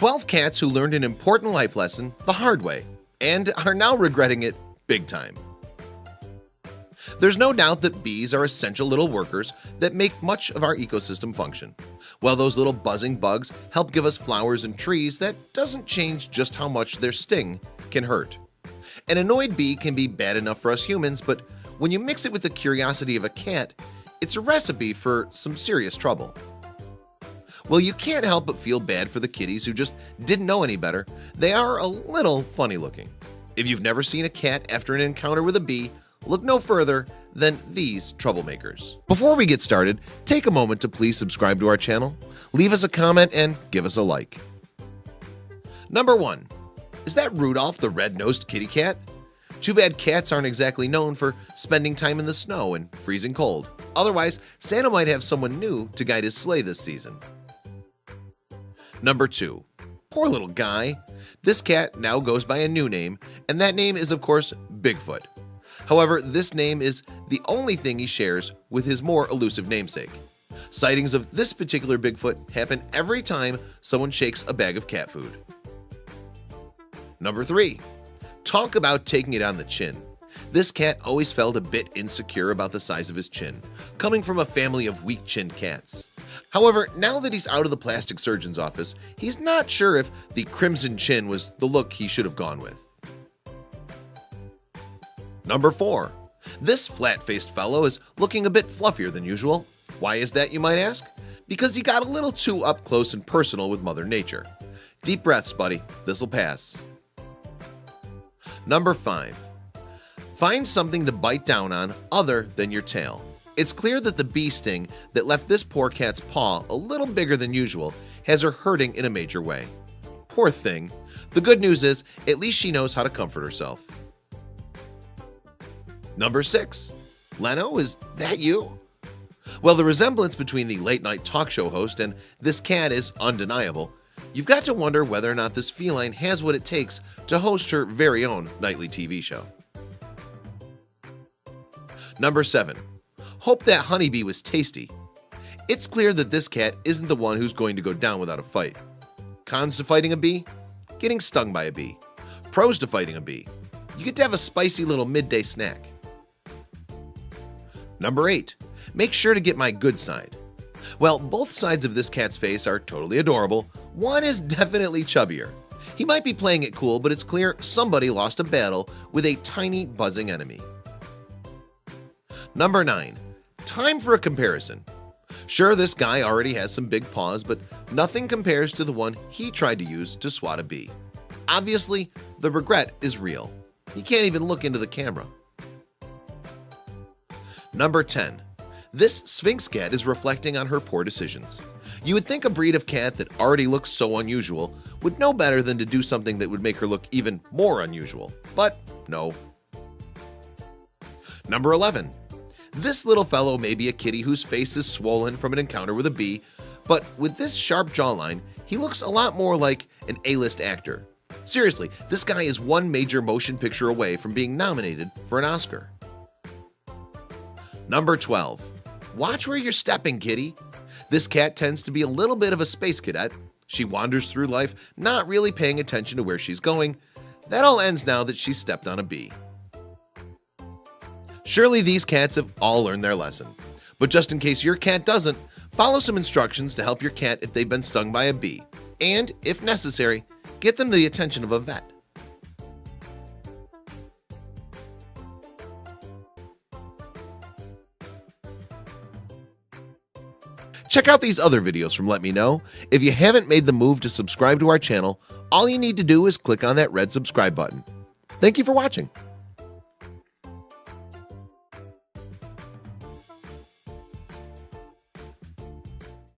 12 cats who learned an important life lesson the hard way and are now regretting it big time. There's no doubt that bees are essential little workers that make much of our ecosystem function. While those little buzzing bugs help give us flowers and trees, that doesn't change just how much their sting can hurt. An annoyed bee can be bad enough for us humans, but when you mix it with the curiosity of a cat, it's a recipe for some serious trouble. Well, you can't help but feel bad for the kitties who just didn't know any better. They are a little funny looking. If you've never seen a cat after an encounter with a bee, look no further than these troublemakers. Before we get started, take a moment to please subscribe to our channel, leave us a comment, and give us a like. Number 1. Is that Rudolph the red-nosed kitty cat? Too bad cats aren't exactly known for spending time in the snow and freezing cold. Otherwise, Santa might have someone new to guide his sleigh this season. Number 2. Poor little guy. This cat now goes by a new name, and that name is of course Bigfoot. However, this name is the only thing he shares with his more elusive namesake. Sightings of this particular Bigfoot happen every time someone shakes a bag of cat food. Number 3. Talk about taking it on the chin. This cat always felt a bit insecure about the size of his chin, coming from a family of weak-chinned cats. However, now that he's out of the plastic surgeon's office, he's not sure if the crimson chin was the look he should have gone with. Number 4. This flat-faced fellow is looking a bit fluffier than usual. Why is that, you might ask? Because he got a little too up close and personal with Mother Nature. Deep breaths, buddy. This'll pass. Number 5. Find something to bite down on other than your tail. It's clear that the bee sting that left this poor cat's paw a little bigger than usual has her hurting in a major way. Poor thing. The good news is, at least she knows how to comfort herself. Number 6. Leno, is that you? Well, the resemblance between the late-night talk show host and this cat is undeniable. You've got to wonder whether or not this feline has what it takes to host her very own nightly TV show. Number 7. Hope that honeybee was tasty. It's clear that this cat isn't the one who's going to go down without a fight. Cons to fighting a bee? Getting stung by a bee. Pros to fighting a bee? You get to have a spicy little midday snack. Number 8. Make sure to get my good side. Well, both sides of this cat's face are totally adorable. One is definitely chubbier. He might be playing it cool, but it's clear somebody lost a battle with a tiny buzzing enemy. Number 9. Time for a comparison. Sure, this guy already has some big paws, but nothing compares to the one he tried to use to swat a bee. Obviously, the regret is real. He can't even look into the camera. Number 10. This Sphinx cat is reflecting on her poor decisions. You would think a breed of cat that already looks so unusual would know better than to do something that would make her look even more unusual, but no. Number 11. This little fellow may be a kitty whose face is swollen from an encounter with a bee, but with this sharp jawline, he looks a lot more like an A-list actor. Seriously, this guy is one major motion picture away from being nominated for an Oscar. Number 12. Watch where you're stepping, kitty. This cat tends to be a little bit of a space cadet. She wanders through life not really paying attention to where she's going. That all ends now that she's stepped on a bee. Surely these cats have all learned their lesson. But just in case your cat doesn't, follow some instructions to help your cat if they've been stung by a bee. And, if necessary, get them the attention of a vet. Check out these other videos from Let Me Know. If you haven't made the move to subscribe to our channel, all you need to do is click on that red subscribe button. Thank you for watching.